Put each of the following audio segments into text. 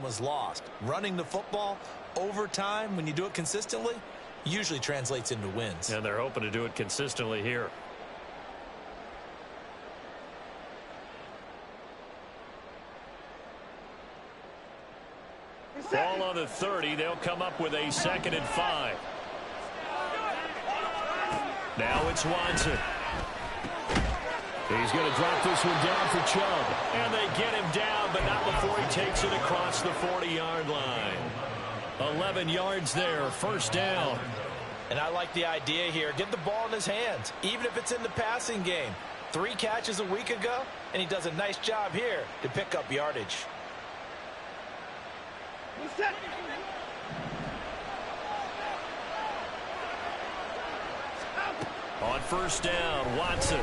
was lost. Running the football over time, when you do it consistently, usually translates into wins. And they're hoping to do it consistently here. Ball on the 30. They'll come up with a 2nd and 5. Now it's Watson. He's going to drop this one down for Chubb. And they get him down, but not before he takes it across the 40-yard line. 11 yards there, 1st down. And I like the idea here. Get the ball in his hands, even if it's in the passing game. 3 catches a week ago, and he does a nice job here to pick up yardage. On 1st down, Watson.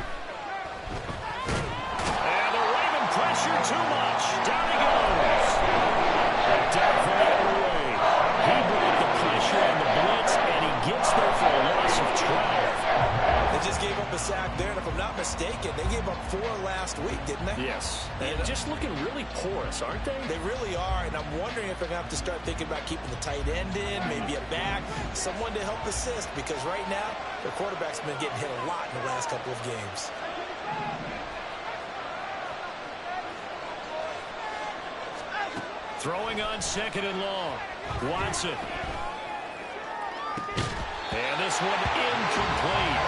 And the Raven pressure too much. Down he goes. Down for the other way. He broke the pressure on the blitz, and he gets there for a loss of 12. They just gave up a sack there, and if I'm not mistaken, they gave up 4 last week, didn't they? Yes. And just looking really porous, aren't they? They really are, and I'm wondering if they're going to have to start thinking about keeping the tight end in, maybe a back, someone to help assist, because right now, their quarterback's been getting hit a lot in the last couple of games. Throwing on 2nd and long. Watson. And this one incomplete.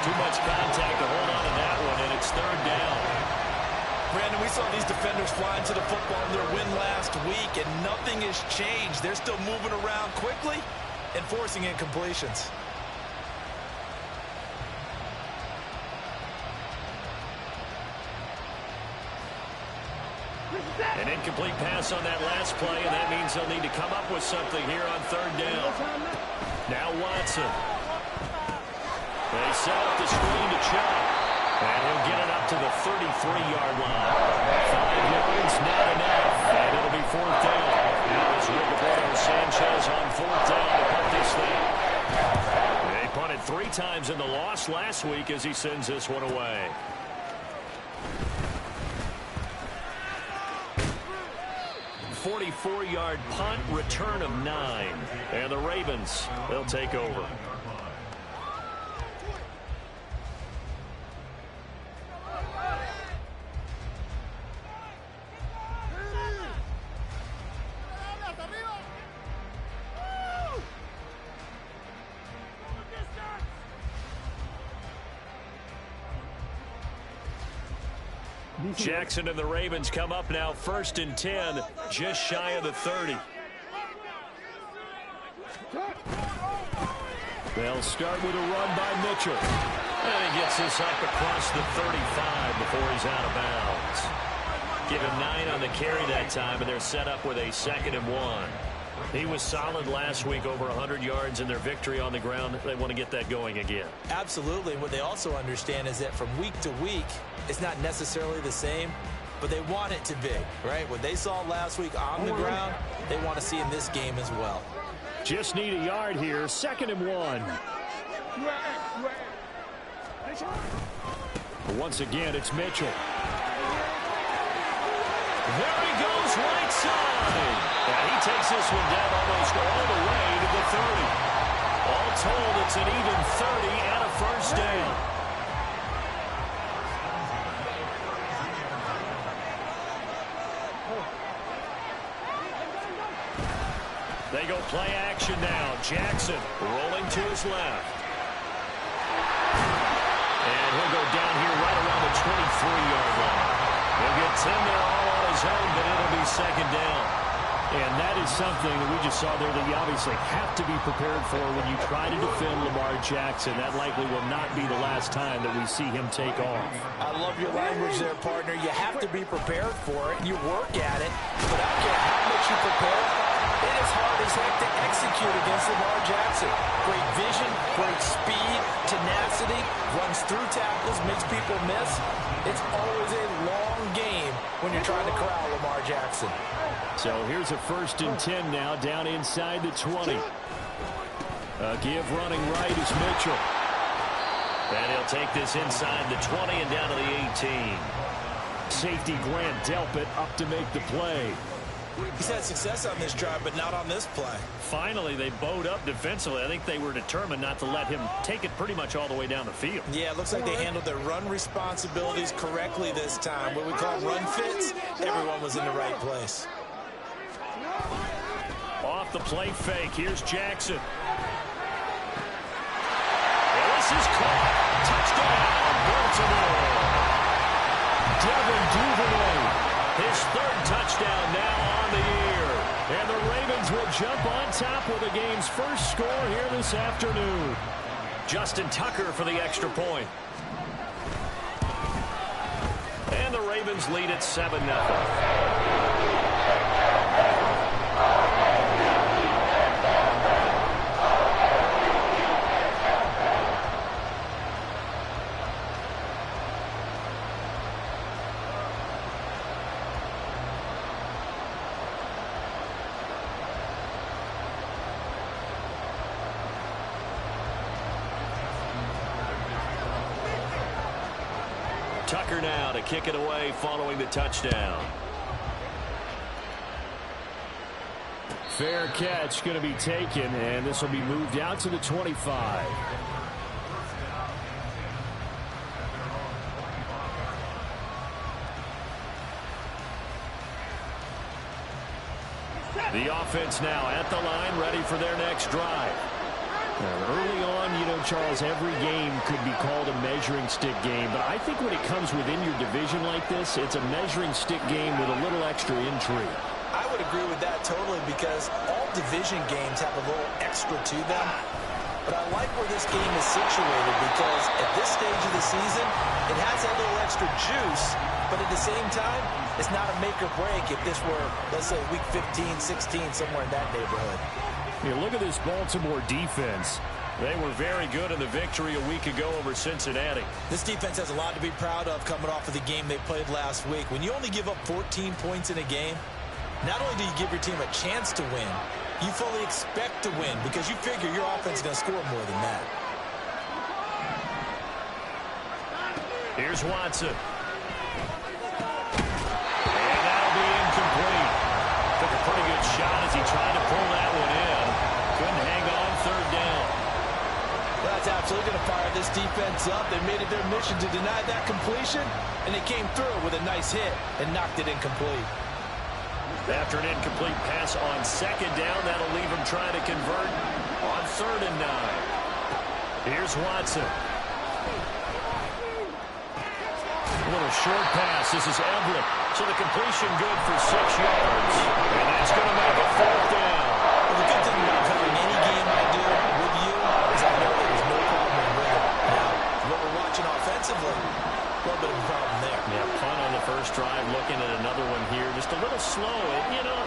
Too much contact to hold on to that one, and it's 3rd down. Brandon, we saw these defenders flying to the football in their win last week, and nothing has changed. They're still moving around quickly and forcing incompletions. An incomplete pass on that last play, and that means they'll need to come up with something here on 3rd down. Now Watson. They set up the screen to Chubb. And he'll get it up to the 33-yard line. 5 yards, not enough. And it'll be 4th down. Now it's Roberto Sanchez on 4th down to punt this thing. They punted 3 times in the loss last week as he sends this one away. A 44-yard punt, return of 9. And the Ravens, they'll take over. Jackson and the Ravens come up now 1st and 10, just shy of the 30. They'll start with a run by Mitchell. And he gets this up across the 35 before he's out of bounds. Give him 9 on the carry that time, and they're set up with a 2nd and 1. He was solid last week, over 100 yards in their victory on the ground. They want to get that going again. Absolutely. What they also understand is that from week to week, it's not necessarily the same, but they want it to be, right? What they saw last week on the ground, they want to see in this game as well. Just need a yard here, 2nd and 1. Once again, it's Mitchell. There he goes, right side. And he takes this one down almost all the way to the 30. All told, it's an even 30 and a 1st down. They go play action now. Jackson rolling to his left. And he'll go down here right around the 23-yard line. He'll get 10 there all on his own, but it'll be 2nd down. And that is something that we just saw there that you obviously have to be prepared for when you try to defend Lamar Jackson. That likely will not be the last time that we see him take off. I love your language there, partner. You have to be prepared for it. You work at it. But I don't care how much you prepare, it is hard as heck to execute against Lamar Jackson. Great vision, great speed, tenacity, runs through tackles, makes people miss. It's always a long game when you're trying to corral Lamar Jackson. So here's a 1st and 10 now, down inside the 20. Give running right is Mitchell. And he'll take this inside the 20 and down to the 18. Safety Grant Delpit up to make the play. He's had success on this drive, but not on this play. Finally, they bowed up defensively. I think they were determined not to let him take it pretty much all the way down the field. Yeah, it looks like they handled their run responsibilities correctly this time. What we call run fits, everyone was in the right place. Off the play fake, here's Jackson. And this is caught. Touchdown, Baltimore. Devin Duvernay, his third touchdown now on the year. And the Ravens will jump on top with the game's first score here this afternoon. Justin Tucker for the extra point. And the Ravens lead at 7-0. Tucker now to kick it away following the touchdown. Fair catch going to be taken, and this will be moved out to the 25. The offense now at the line, ready for their next drive. Early on, you know, Charles, every game could be called a measuring stick game, but I think when it comes within your division like this, it's a measuring stick game with a little extra intrigue. I would agree with that totally, because all division games have a little extra to them. But I like where this game is situated, because at this stage of the season, it has that little extra juice, but at the same time, it's not a make or break if this were, let's say, week 15, 16, somewhere in that neighborhood. You look at this Baltimore defense. They were very good in the victory a week ago over Cincinnati. This defense has a lot to be proud of coming off of the game they played last week. When you only give up 14 points in a game, not only do you give your team a chance to win, you fully expect to win because you figure your offense is going to score more than that. Here's Watson. And that'll be incomplete. Took a pretty good shot as he tried to pull that one in. Couldn't hang on, third down. That's absolutely going to fire this defense up. They made it their mission to deny that completion, and they came through with a nice hit and knocked it incomplete. After an incomplete pass on second down, that'll leave him trying to convert on 3rd and 9. Here's Watson. A little short pass. This is Everett. So the completion good for 6 yards. And that's going to make it 4th down. Well, the good thing about covering any game I do with you is I know there's no problem with it. Now, what we're watching offensively, a little bit of a problem there. Yeah, punt on the first drive, looking at another one here. Just a little slow. You know,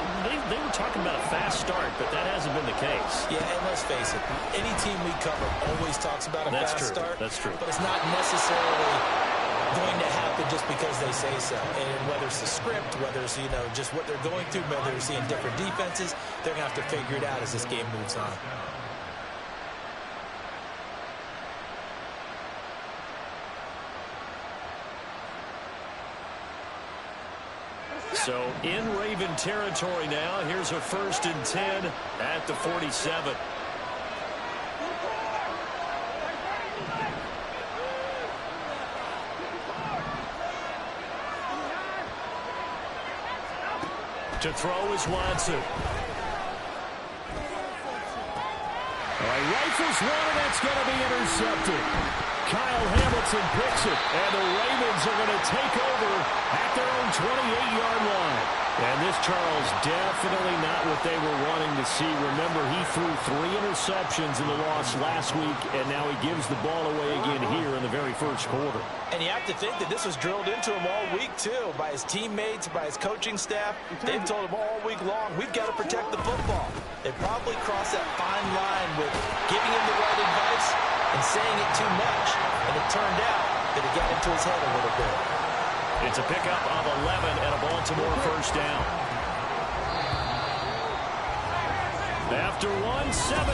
they were talking about a fast start, but that hasn't been the case. Yeah, and let's face it, any team we cover always talks about a fast start. That's true. But it's not necessarily going to happen just because they say so. And whether it's the script, whether it's, you know, just what they're going through, whether they're seeing different defenses, they're going to have to figure it out as this game moves on. So in Raven territory now. Here's a 1st and 10 at the 47. To throw is Watson. Rifles one, and that's going to be intercepted. Kyle Hamilton picks it, and the Ravens are going to take over at their own 28-yard line. And this, Charles, definitely not what they were wanting to see. Remember, he threw 3 interceptions in the loss last week, and now he gives the ball away again here in the very first quarter. And you have to think that this was drilled into him all week, too, by his teammates, by his coaching staff. They've told him all week long, we've got to protect the football. They probably crossed that fine line with giving him the right advice and saying it too much. And it turned out that it got into his head a little bit. It's a pickup of 11 and a Baltimore first down. After 7-0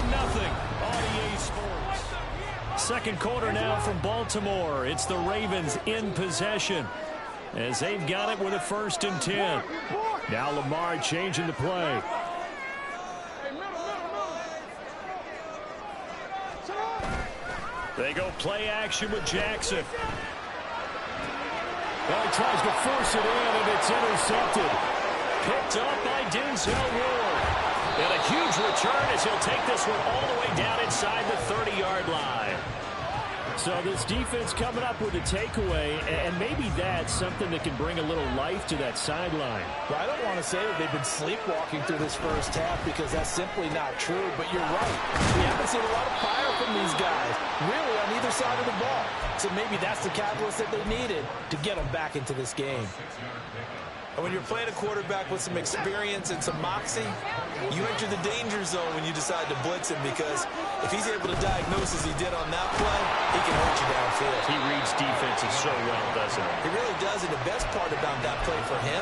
on EA Sports. Second quarter now from Baltimore. It's the Ravens in possession as they've got it with a 1st and 10. Now Lamar changing the play. They go play action with Jackson. Well, he tries to force it in, and it's intercepted. Picked up by Denzel Ward. And a huge return as he'll take this one all the way down inside the 30-yard line. So this defense coming up with a takeaway, and maybe that's something that can bring a little life to that sideline. Well, I don't want to say that they've been sleepwalking through this first half because that's simply not true, but you're right. We haven't seen a lot of fire from these guys, really, on either side of the ball. So maybe that's the catalyst that they needed to get them back into this game. And when you're playing a quarterback with some experience and some moxie, you enter the danger zone when you decide to blitz him, because if he's able to diagnose as he did on that play, he can hurt you downfield. He reads defenses so well, doesn't he? He really does, and the best part about that play for him,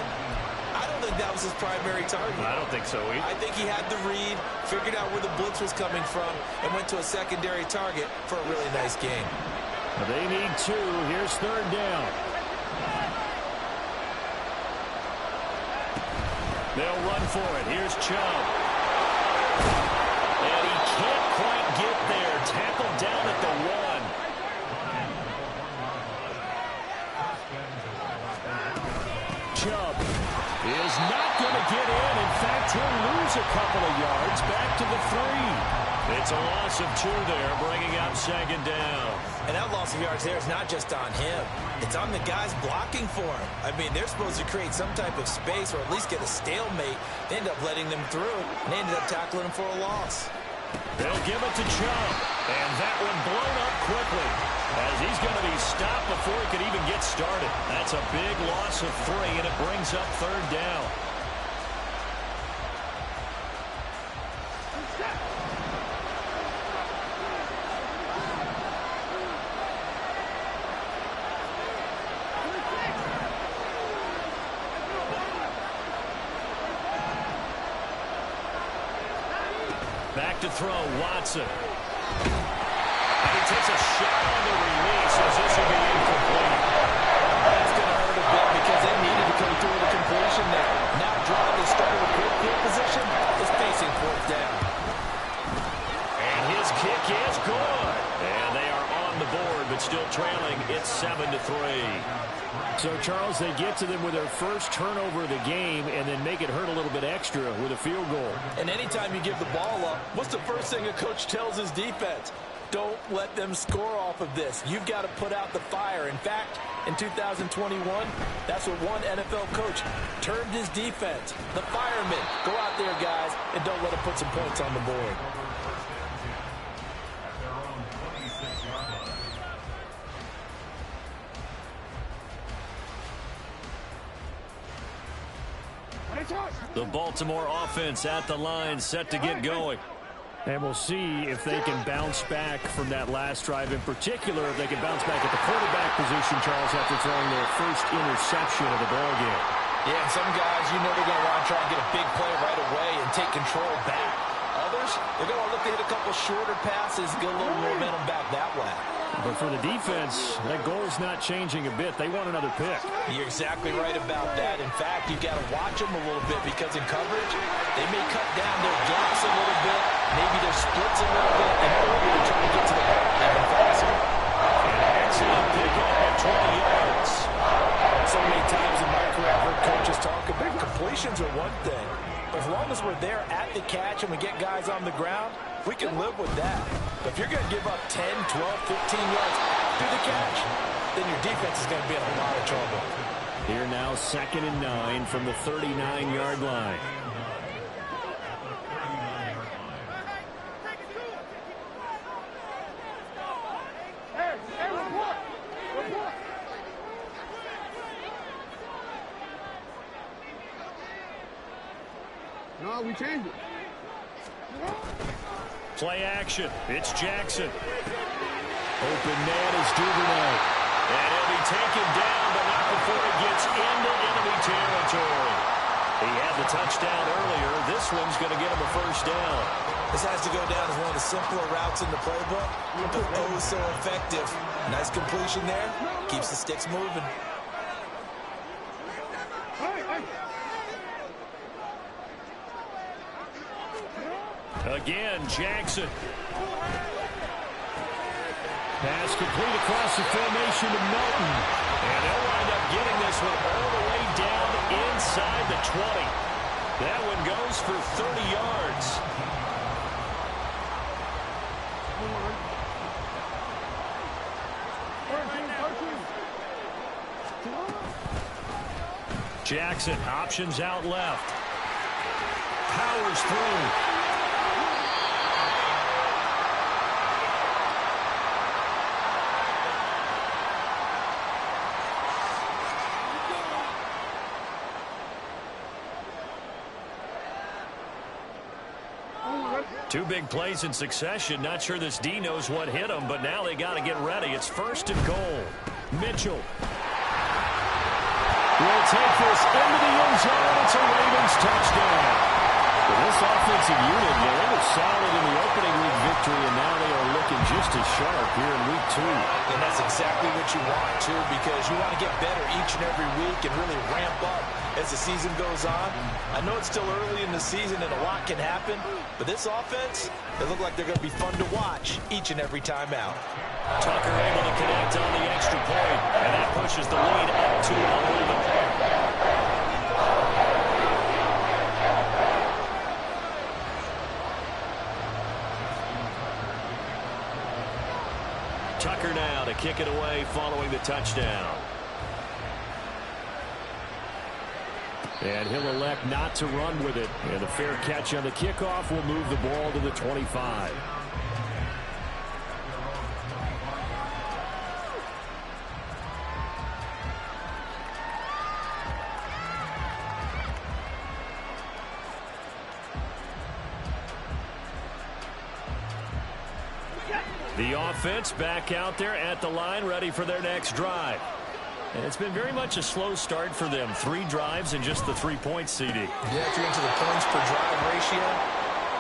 I don't think that was his primary target. I don't think so either. I think he had the read, figured out where the blitz was coming from, and went to a secondary target for a really nice game. They need two. Here's third down. They'll run for it. Here's Chubb. And he can't quite get there. Tackled down at the 1. Chubb is not going to get in. In fact, he'll lose a couple of yards back to the 3. It's a loss of 2 there, bringing up second down. And that loss of yards there is not just on him. It's on the guys blocking for him. I mean, they're supposed to create some type of space or at least get a stalemate. They end up letting them through, and they ended up tackling him for a loss. They'll give it to Chubb, and that one blown up quickly as he's going to be stopped before he could even get started. That's a big loss of 3, and it brings up third down. Back to throw, Watson. And he takes a shot on the release as this will be incomplete. That's going to hurt a bit because they needed to come through with a completion there. Now drive they started with good field position is facing fourth down. And his kick is good. And they are on the board, but still trailing. It's 7-3. So, Charles, they get to them with their first turnover of the game and then make it hurt a little bit extra with a field goal. And anytime you give the ball up, what's the first thing a coach tells his defense? Don't let them score off of this. You've got to put out the fire. In fact, in 2021, that's what one NFL coach termed his defense. The firemen. Go out there, guys, and don't let them put some points on the board. The Baltimore offense at the line, set to get going. And we'll see if they can bounce back from that last drive. In particular, if they can bounce back at the quarterback position, Charles, after throwing their first interception of the ball game. Yeah, and some guys, you know they're going to want to try and get a big play right away and take control back. Others, they're going to look to hit a couple shorter passes, get a little momentum back that way. But for the defense, that goal's not changing a bit. They want another pick. You're exactly right about that. In fact, you've got to watch them a little bit because in coverage, they may cut down their gaps a little bit, maybe their splits a little bit, in order to try to get to the ball even faster. An excellent pickup at 20 yards. So many times in my career, I've heard coaches talk about completions are one thing. But as long as we're there at the catch and we get guys on the ground, we can live with that. But if you're going to give up 10, 12, 15 yards after the catch, then your defense is going to be in a lot of trouble. Here now, 2nd and 9 from the 39-yard line. No, we changed it. Play action. It's Jackson. Open man is Duvernay. And he'll be taken down, but not before he gets into enemy territory. He had the touchdown earlier. This one's going to get him a first down. This has to go down as one of the simpler routes in the playbook, but oh so effective. Nice completion there. Keeps the sticks moving. Again, Jackson. Pass complete across the formation to Melton. And they'll wind up getting this one all the way down inside the 20. That one goes for 30 yards. Jackson, options out left. Powers through. Two big plays in succession. Not sure this D knows what hit him, but now they got to get ready. It's 1st and goal. Mitchell will take this into the end zone. It's a Ravens touchdown. Well, this offensive unit, they were solid in the opening week victory, and now they are looking just as sharp here in week 2. And that's exactly what you want, too, because you want to get better each and every week and really ramp up as the season goes on. I know it's still early in the season and a lot can happen, but this offense, they look like they're going to be fun to watch each and every time out. Tucker able to connect on the extra point, and that pushes the lead up to 11. Tucker now to kick it away following the touchdown. And he'll elect not to run with it. And a fair catch on the kickoff will move the ball to the 25. The offense back out there at the line, ready for their next drive. And it's been very much a slow start for them. 3 drives and just the 3-point CD. Yeah, if you're into the points per drive ratio,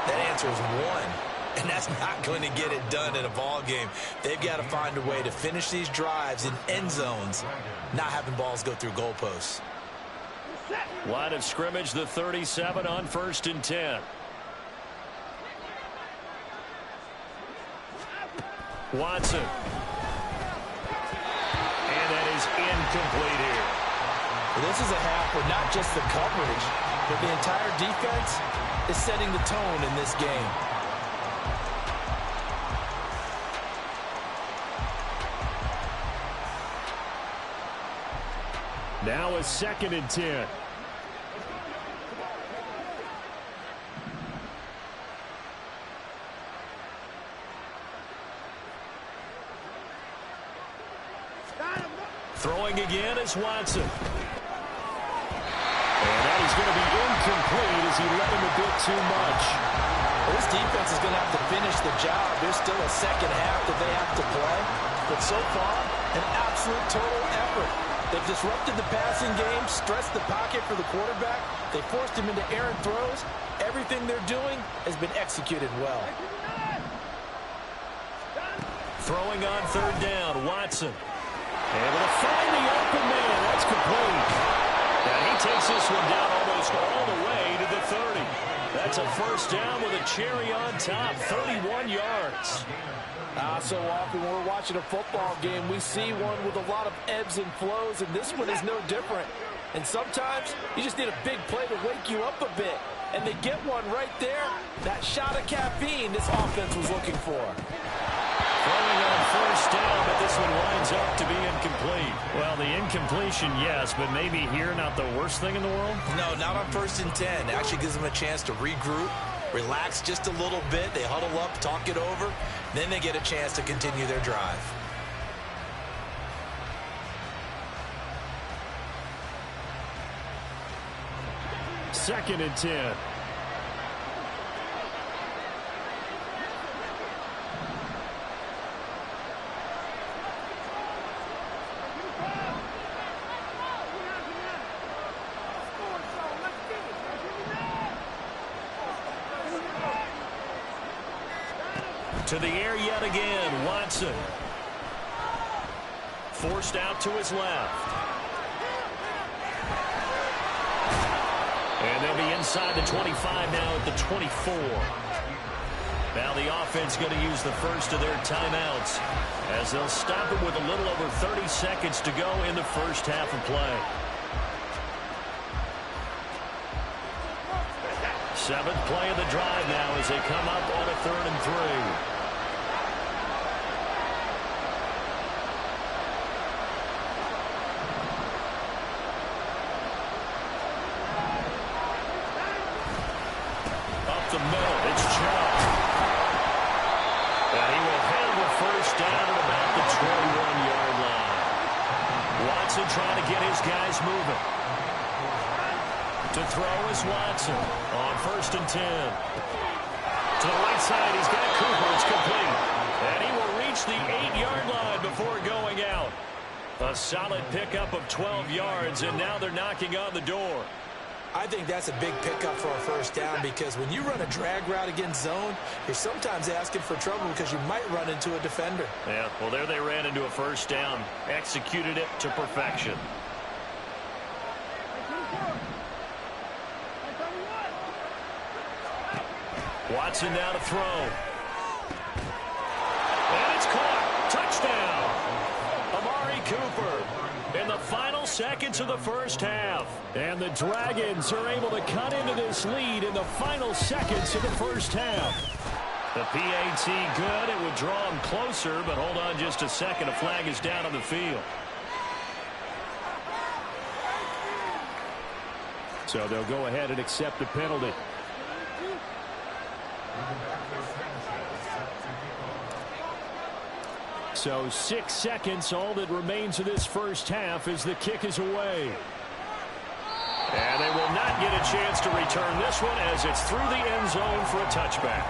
that answer is 1. And that's not going to get it done in a ball game. They've got to find a way to finish these drives in end zones, not having balls go through goalposts. Line of scrimmage, the 37 on 1st and 10. Watson. And that is incomplete here. Well, this is a half where not just the coverage, but the entire defense is setting the tone in this game. Now a 2nd and 10. Throwing again is Watson. And that is going to be incomplete as he let him a bit too much. Well, this defense is going to have to finish the job. There's still a second half that they have to play. But so far, an absolute total effort. They've disrupted the passing game, stressed the pocket for the quarterback. They forced him into errant throws. Everything they're doing has been executed well. Throwing on 3rd down, Watson. Able to find the open man. That's complete. And he takes this one down almost all the way to the 30. That's a 1st down with a cherry on top. 31 yards. So often when we're watching a football game, we see one with a lot of ebbs and flows, and this one is no different. And sometimes you just need a big play to wake you up a bit. And they get one right there. That shot of caffeine this offense was looking for. Throwing on 1st down, but this one winds up to be incomplete. Well, the incompletion, yes, but maybe here not the worst thing in the world? No, not on 1st and 10. It actually gives them a chance to regroup, relax just a little bit. They huddle up, talk it over. Then they get a chance to continue their drive. Second and 10. To the air yet again, Watson. Forced out to his left. And they'll be inside the 25 now at the 24. Now the offense going to use the first of their timeouts as they'll stop it with a little over 30 seconds to go in the first half of play. Seventh play of the drive now as they come up on a 3rd and 3. The middle, it's Chubb. And he will handle the first down at about the 21-yard line. Watson trying to get his guys moving. To throw is Watson on 1st and 10. To the right side, he's got Cooper. It's complete. And he will reach the 8-yard line before going out. A solid pickup of 12 yards, and now they're knocking on the door. I think that's a big pickup for a first down because when you run a drag route against zone, you're sometimes asking for trouble because you might run into a defender. Yeah, well, there they ran into a first down. Executed it to perfection. Watson now to throw. And it's caught. Touchdown. Amari Cooper in the final seconds of the first half. And the Dragons are able to cut into this lead in the final seconds of the first half. The PAT good. It would draw them closer, but hold on just a second. A flag is down on the field. So they'll go ahead and accept the penalty. So 6 seconds, all that remains of this first half as the kick is away. And they will not get a chance to return this one as it's through the end zone for a touchback.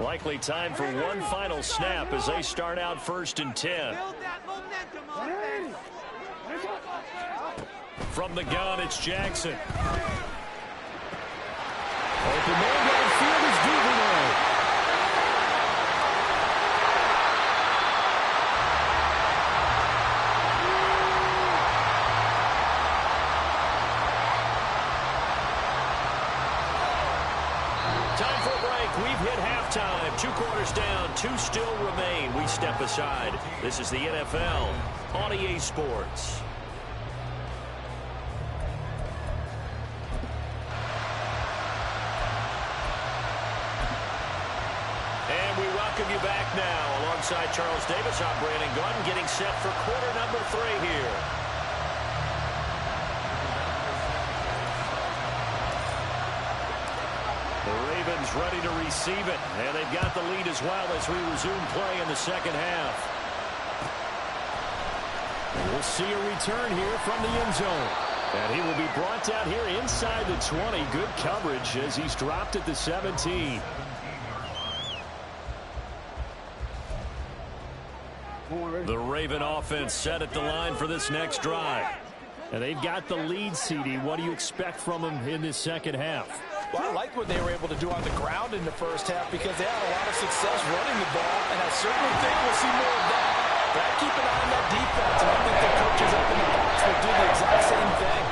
Likely time for one final snap as they start out 1st and 10. From the gun, it's Jackson. Open man downfield is Duvernay. Time for a break. We've hit halftime. 2 quarters down. 2 still remain. We step aside. This is the NFL on EA Sports. And we welcome you back now. Alongside Charles Davis, I'm Brandon Gordon, getting set for quarter number 3 here. The Ravens ready to receive it, and they've got the lead as well as we resume play in the second half. We'll see a return here from the end zone. And he will be brought down here inside the 20. Good coverage as he's dropped at the 17. The Raven offense set at the line for this next drive. And they've got the lead, CD. What do you expect from them in this second half? Well, I like what they were able to do on the ground in the first half because they had a lot of success running the ball, and I certainly think we'll see more of that. But I keep an eye on that defense, and I think the coaches up in the box will do the exact same thing.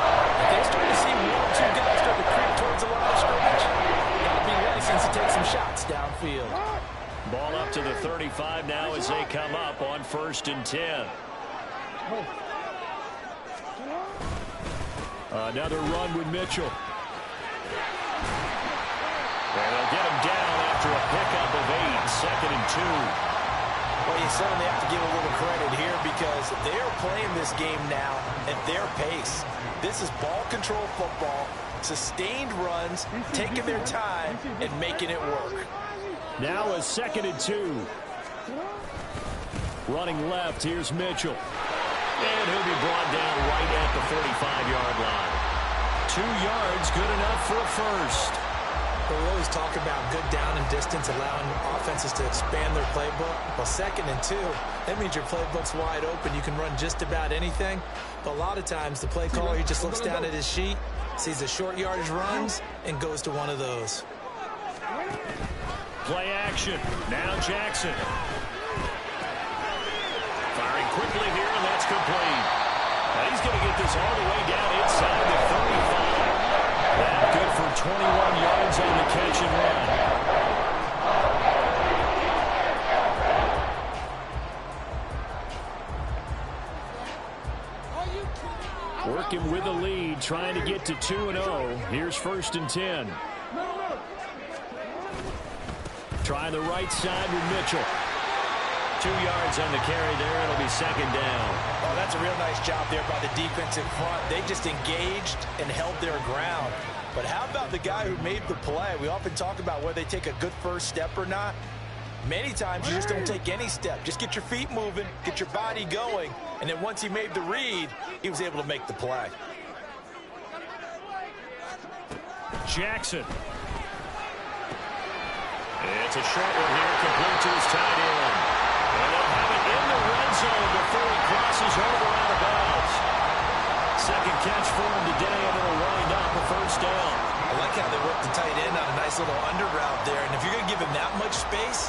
If they start to see 1 or 2 guys start to creep towards the line of scrimmage, got to be licensed to take some shots downfield. Ball up to the 35 now as they come up on 1st and 10. Another run with Mitchell. And they'll get him down after a pickup of 8, 2nd and 2. Well, you certainly have to give a little credit here because they are playing this game now at their pace. This is ball control football, sustained runs, taking their time, and making it work. Now a 2nd and 2. Running left, here's Mitchell. And he'll be brought down right at the 45-yard line. 2 yards, good enough for a first. We always talk about good down and distance, allowing offenses to expand their playbook. Well, 2nd and 2, that means your playbook's wide open. You can run just about anything. But a lot of times, the play caller, he just looks down at his sheet, sees the short yardage runs, and goes to one of those. Play action. Now Jackson. Firing quickly here, and that's complete. Now he's going to get this all the way down inside the 35. And good for 21 yards on the catch and run. Working with the lead, trying to get to 2-0. Here's 1st and 10. Trying the right side with Mitchell. 2 yards on the carry there. It'll be 2nd down. Oh, that's a real nice job there by the defense in front. They just engaged and held their ground. But how about the guy who made the play? We often talk about whether they take a good first step or not. Many times you just don't take any step. Just get your feet moving, get your body going, and then once he made the read, he was able to make the play. Jackson. It's a short one here, complete to his tight end. And they'll have it in the red zone before he crosses over out of bounds. 2nd catch for him today, and it'll wind up a 1st down. I like how they worked the tight end on a nice little under route there. And if you're going to give him that much space,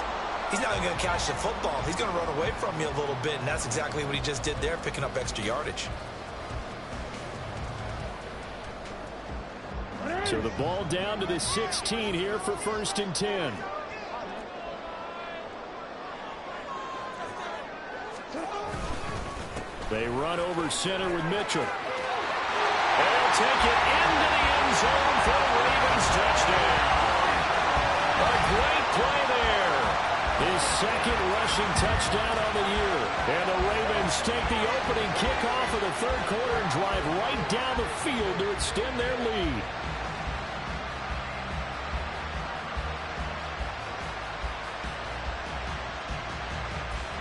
he's not even going to catch the football. He's going to run away from you a little bit, and that's exactly what he just did there, picking up extra yardage. So the ball down to the 16 here for 1st and 10. They run over center with Mitchell. They'll take it into the end zone for the Ravens touchdown. A great play there. His 2nd rushing touchdown on the year. And the Ravens take the opening kickoff of the 3rd quarter and drive right down the field to extend their lead.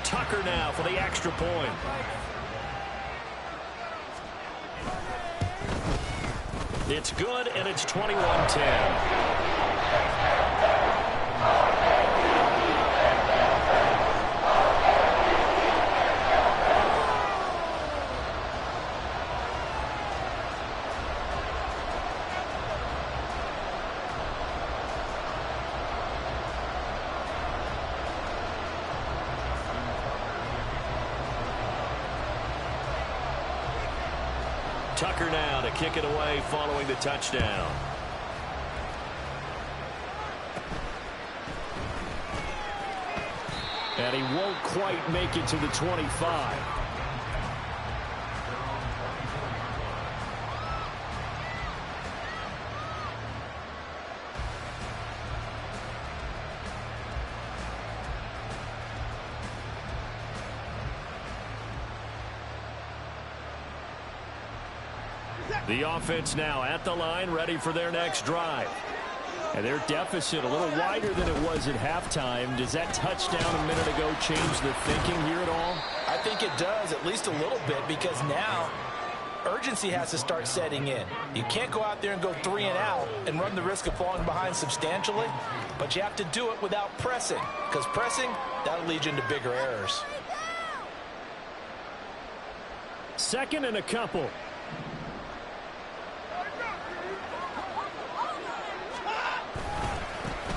Tucker now for the extra point. It's good, and it's 21-10. Tucker now to kick it away following the touchdown. And he won't quite make it to the 25. The offense now at the line, ready for their next drive. And their deficit a little wider than it was at halftime. Does that touchdown a minute ago change the thinking here at all? I think it does, at least a little bit, because now urgency has to start setting in. You can't go out there and go 3 and out and run the risk of falling behind substantially, but you have to do it without pressing, because pressing, that'll lead you into bigger errors. 2nd and a couple.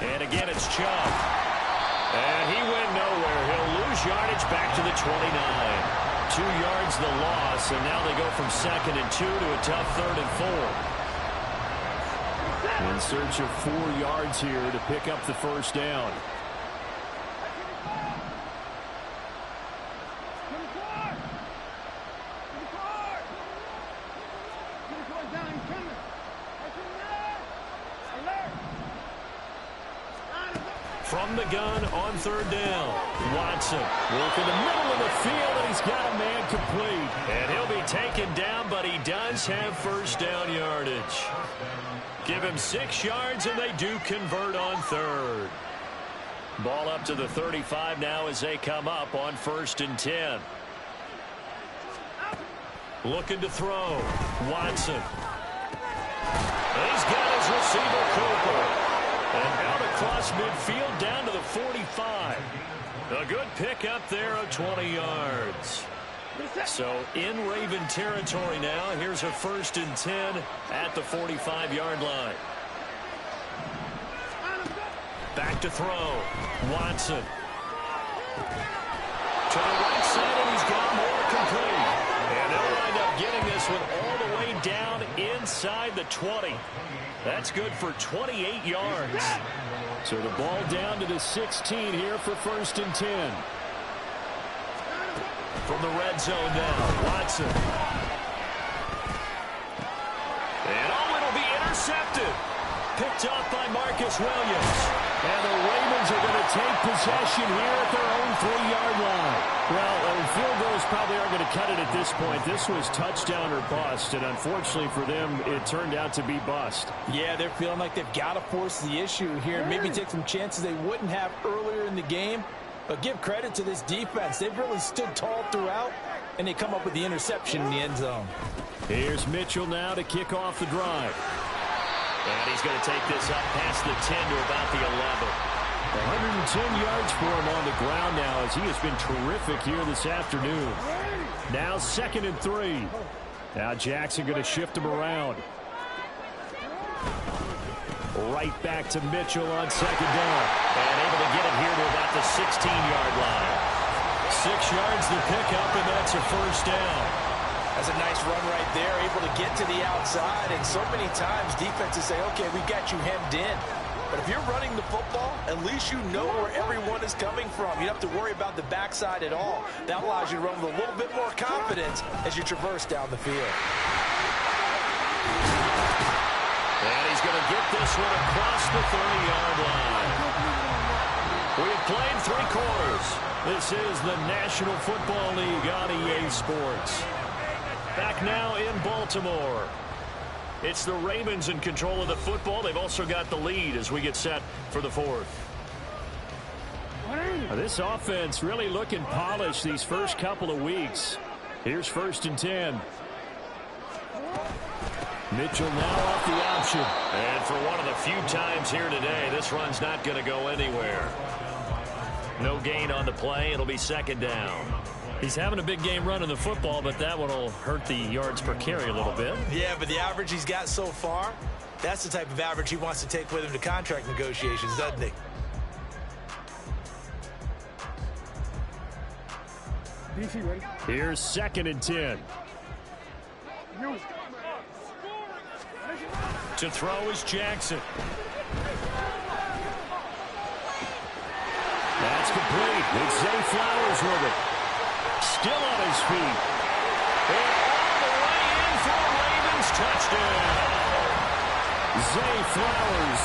And again, it's Chubb. And he went nowhere. He'll lose yardage back to the 29. 2 yards the loss, and now they go from 2nd and 2 to a tough 3rd and 4. In search of 4 yards here to pick up the 1st down. From the gun on 3rd down. Watson working the middle of the field, and he's got a man complete. And he'll be taken down, but he does have 1st down yardage. Give him 6 yards, and they do convert on 3rd. Ball up to the 35 now as they come up on 1st and 10. Looking to throw. Watson. He's got his receiver, Cooper. And out across midfield down to the 45. A good pick up there of 20 yards. So in Raven territory now. Here's a 1st and 10 at the 45-yard line. Back to throw. Watson. To the right side, and he's gone more complete. And they'll wind up getting this one all the way down inside the 20. That's good for 28 yards. So the ball down to the 16 here for 1st and 10. From the red zone now, Watson. And it'll be intercepted. Picked off by Marcus Williams. And the Ravens are going to take possession here at their own 3-yard line. Well, field goals probably aren't going to cut it at this point. This was touchdown or bust, and unfortunately for them, it turned out to be bust. Yeah, they're feeling like they've got to force the issue here. Maybe take some chances they wouldn't have earlier in the game. But give credit to this defense. They've really stood tall throughout, and they come up with the interception in the end zone. Here's Mitchell now to kick off the drive. And he's going to take this up past the 10 to about the 11. 110 yards for him on the ground now as he has been terrific here this afternoon. Now 2nd and 3. Now Jackson going to shift him around. Right back to Mitchell on 2nd down. And able to get it here to about the 16-yard line. 6 yards to pick up, and that's a 1st down. That's a nice run right there, able to get to the outside. And so many times defenses say, okay, we got you hemmed in. But if you're running the football, at least you know where everyone is coming from. You don't have to worry about the backside at all. That allows you to run with a little bit more confidence as you traverse down the field. And he's going to get this one across the 30-yard line. We have played 3 quarters. This is the National Football League on EA Sports. Back now in Baltimore. It's the Ravens in control of the football. They've also got the lead as we get set for the 4th. This offense really looking polished these first couple of weeks. Here's 1st and 10. Mitchell now off the option. And for one of the few times here today, this run's not going to go anywhere. No gain on the play. It'll be 2nd down. He's having a big game running the football, but that one will hurt the yards per carry a little bit. Yeah, but the average he's got so far, that's the type of average he wants to take with him to contract negotiations, doesn't he? DC ready? Here's 2nd and 10. To throw is Jackson. That's complete. It's Zay Flowers with it. Still on his feet. And all the way in for a Ravens touchdown. Zay Flowers.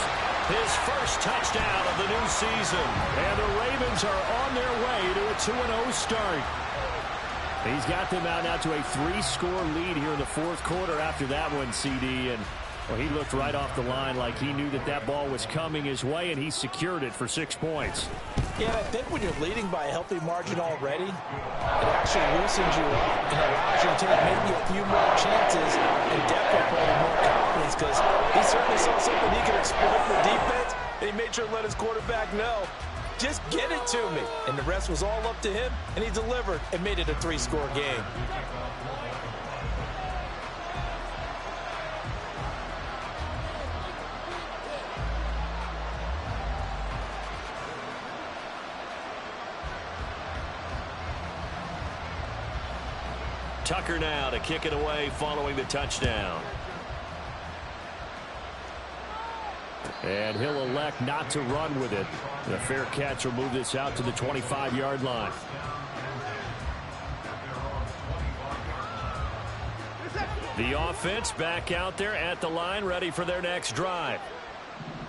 His first touchdown of the new season. And the Ravens are on their way to a 2-0 start. He's got them out now to a 3-score lead here in the 4th quarter after that one, CD. And well, he looked right off the line like he knew that that ball was coming his way, and he secured it for 6 points. Yeah, and I think when you're leading by a healthy margin already, it actually loosens you up and allows you to take maybe a few more chances and definitely play with more confidence because he certainly saw something he could exploit for defense, and he made sure to let his quarterback know, just get it to me. And the rest was all up to him, and he delivered and made it a 3-score game. Tucker now to kick it away following the touchdown. And he'll elect not to run with it. The fair catch will move this out to the 25-yard line. The offense back out there at the line, ready for their next drive.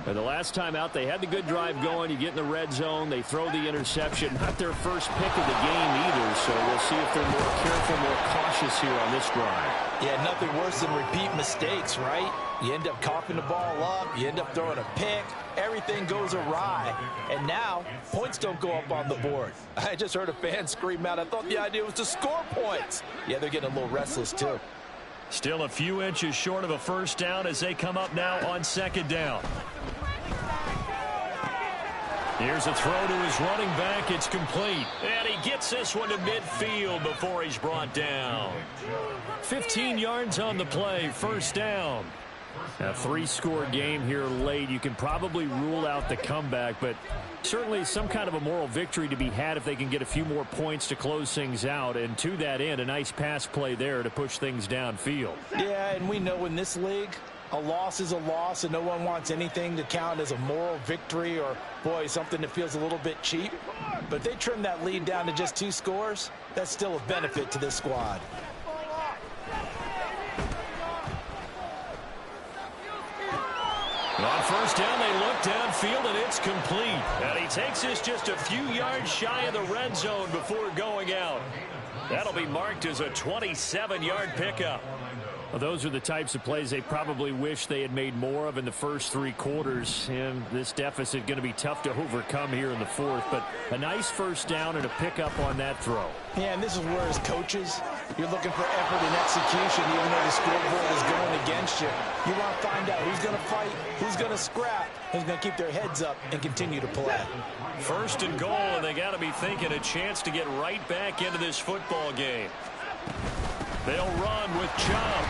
And the last time out, they had the good drive going. You get in the red zone, they throw the interception. Not their first pick of the game either, so we'll see if they're more careful, more cautious here on this drive. Yeah, nothing worse than repeat mistakes, right? You end up coughing the ball up, you end up throwing a pick, everything goes awry, and now points don't go up on the board. I just heard a fan scream out, I thought the idea was to score points. Yeah, they're getting a little restless too. Still a few inches short of a 1st down as they come up now on 2nd down. Here's a throw to his running back. It's complete. And he gets this one to midfield before he's brought down. 15 yards on the play. 1st down. A three-score game here late. You can probably rule out the comeback, but certainly some kind of a moral victory to be had if they can get a few more points to close things out. And to that end, a nice pass play there to push things downfield. Yeah, and we know in this league, a loss is a loss, and no one wants anything to count as a moral victory or, boy, something that feels a little bit cheap. But if they trim that lead down to just 2 scores, that's still a benefit to this squad. On first down, they look downfield, and it's complete. And he takes this just a few yards shy of the red zone before going out. That'll be marked as a 27-yard pickup. Well, those are the types of plays they probably wish they had made more of in the first 3 quarters. And this deficit going to be tough to overcome here in the fourth. But a nice first down and a pickup on that throw. Yeah, and this is where, as coaches, you're looking for effort and execution, even though the scoreboard is going against you. You want to find out who's going to fight, who's going to scrap, who's going to keep their heads up and continue to play. First and goal, and they got to be thinking a chance to get right back into this football game. They'll run with Chubb.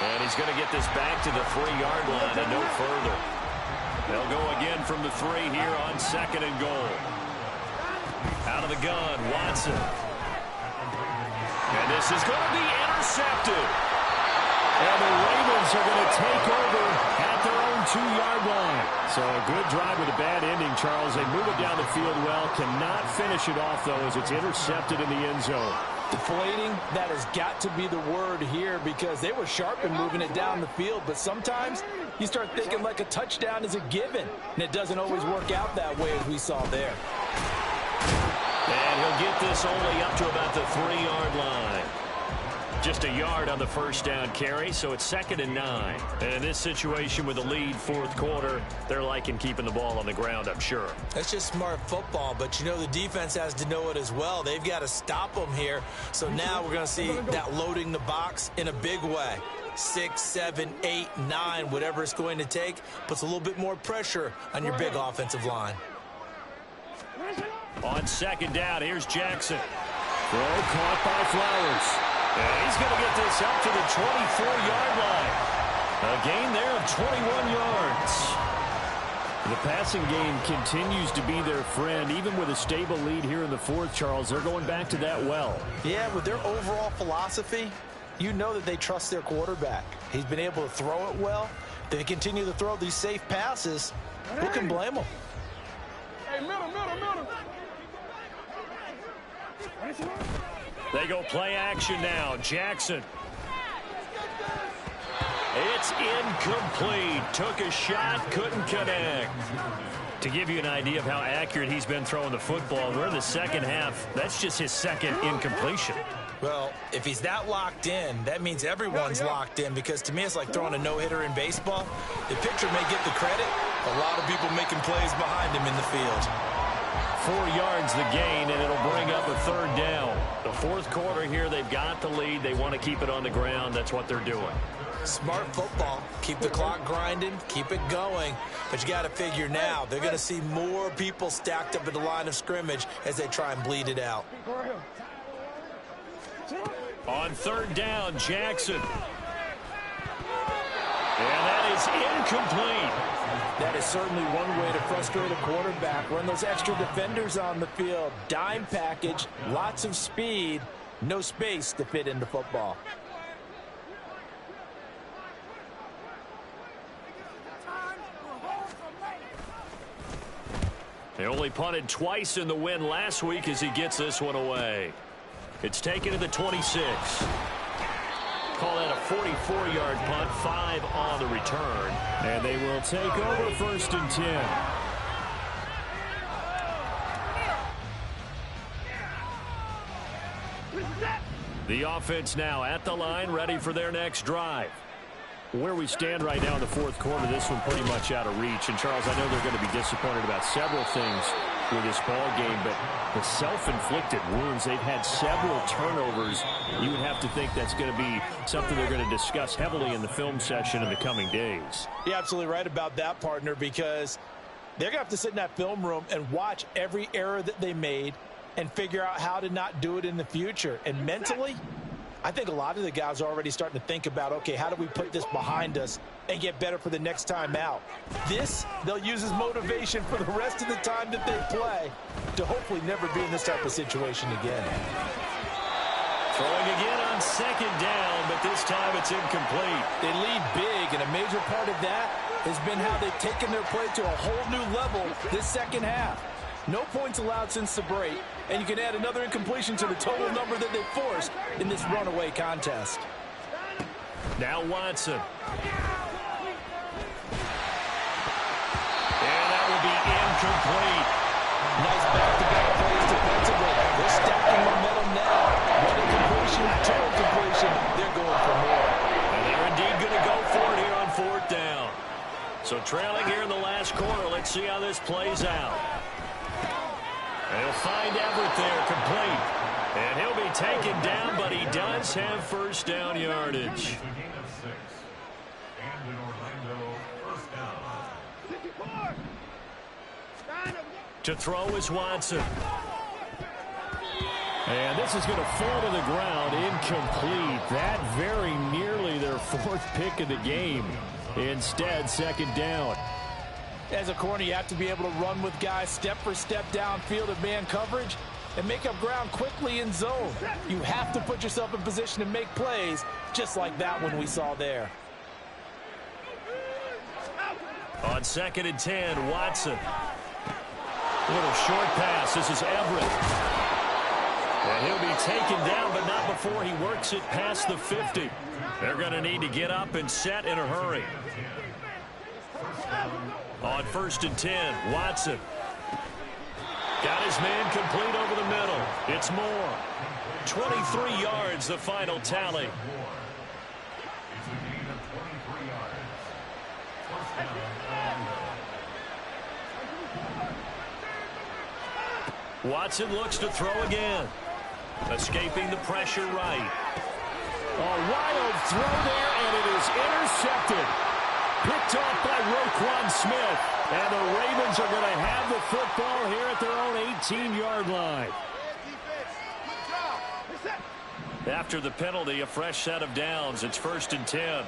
And he's going to get this back to the 3-yard line and no further. They'll go again from the 3 here on second and goal. Out of the gun, Watson. And this is going to be intercepted. And the Ravens are going to take over at their own 2-yard line. So a good drive with a bad ending, Charles. They move it down the field well. Cannot finish it off, though, as it's intercepted in the end zone. Deflating, that has got to be the word here, because they were sharp in moving it down the field. But sometimes you start thinking like a touchdown is a given, and it doesn't always work out that way, as we saw there. And he'll get this only up to about the 3-yard line. Just a yard on the first down carry, so it's 2nd and 9. And in this situation with the lead, fourth quarter, they're liking keeping the ball on the ground, I'm sure. That's just smart football, but you know the defense has to know it as well. They've got to stop them here. So now we're going to see that loading the box in a big way. 6, 7, 8, 9, whatever it's going to take, puts a little bit more pressure on your big offensive line. On second down, here's Jackson. Throw caught by Flowers. And he's going to get this up to the 24-yard line. A gain there of 21 yards. The passing game continues to be their friend. Even with a stable lead here in the fourth, Charles, they're going back to that well. Yeah, with their overall philosophy, you know that they trust their quarterback. He's been able to throw it well. They continue to throw these safe passes. Who can blame them? Hey, middle. They go play action now. Jackson. It's incomplete. Took a shot, couldn't connect. To give you an idea of how accurate he's been throwing the football, we're in the second half. That's just his second incompletion. Well, if he's that locked in, that means everyone's locked in, because to me it's like throwing a no-hitter in baseball. The pitcher may get the credit, a lot of people making plays behind him in the field. 4 yards the gain, and it'll bring up a 3rd down. The fourth quarter here, they've got the lead. They want to keep it on the ground. That's what they're doing. Smart football. Keep the clock grinding, keep it going. But you got to figure now, they're going to see more people stacked up at the line of scrimmage as they try and bleed it out. On 3rd down, Jackson. And that is incomplete. That is certainly one way to frustrate a quarterback. Run those extra defenders on the field. Dime package, lots of speed, no space to fit into football. They only punted twice in the win last week as he gets this one away. It's taken to the 26. Call that a 44-yard punt, 5 on the return. And they will take over 1st and 10. The offense now at the line, ready for their next drive. Where we stand right now in the fourth quarter, this one pretty much out of reach. And, Charles, I know they're going to be disappointed about several things with this ball game, but the self-inflicted wounds, they've had several turnovers. You would have to think that's going to be something they're going to discuss heavily in the film session in the coming days. You're absolutely right about that, partner, because they're going to have to sit in that film room and watch every error that they made and figure out how to not do it in the future. And mentally, I think a lot of the guys are already starting to think about, okay, how do we put this behind us and get better for the next time out? This, they'll use as motivation for the rest of the time that they play to hopefully never be in this type of situation again. Throwing again on second down, but this time it's incomplete. They lead big, and a major part of that has been how they've taken their play to a whole new level this second half. No points allowed since the break, and you can add another incompletion to the total number that they forced in this runaway contest. Now Watson. And that will be incomplete. Nice back-to-back plays defensively. They're stacking momentum now. One incompletion, two incompletion. They're going for more. And they're indeed going to go for it here on fourth down. So trailing here in the last quarter, let's see how this plays out. They'll find Everett there, complete. And he'll be taken down, but he does have first down yardage. To throw is Watson. And this is going to fall to the ground, incomplete. That very nearly their fourth pick of the game. Instead, second down. As a corner, you have to be able to run with guys step for step downfield of man coverage and make up ground quickly in zone. You have to put yourself in position to make plays just like that one we saw there. On 2nd and 10, Watson. Little short pass. This is Everett. And he'll be taken down, but not before he works it past the 50. They're going to need to get up and set in a hurry. On 1st and 10, Watson. Got his man complete over the middle. It's Moore. 23 yards, the final tally. Watson looks to throw again. Escaping the pressure right. A wild throw there, and it is intercepted. Picked off by Roquan Smith. And the Ravens are going to have the football here at their own 18-yard line. After the penalty, a fresh set of downs. It's 1st and 10.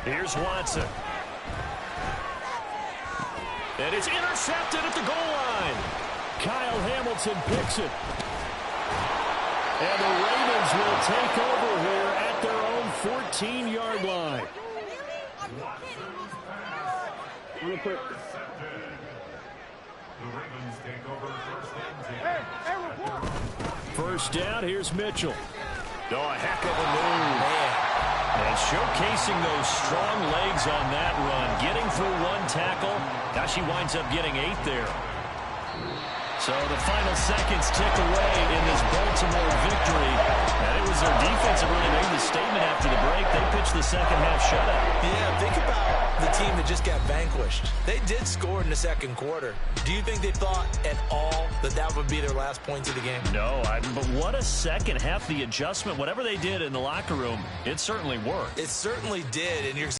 Here's Watson. And it's intercepted at the goal line. Kyle Hamilton picks it. And the Ravens will take over here at their own 14-yard line. First down, here's Mitchell. Oh, a heck of a move. And showcasing those strong legs on that run. Getting through one tackle. Gosh, he winds up getting 8 there. So the final seconds tick away in this Baltimore victory. And it was their defense that really made the statement after the break. They pitched the second half shutout. Yeah, think about the team that just got vanquished. They did score in the second quarter. Do you think they thought at all that that would be their last points of the game? No, but what a second half. The adjustment, whatever they did in the locker room, it certainly worked. It certainly did, and you're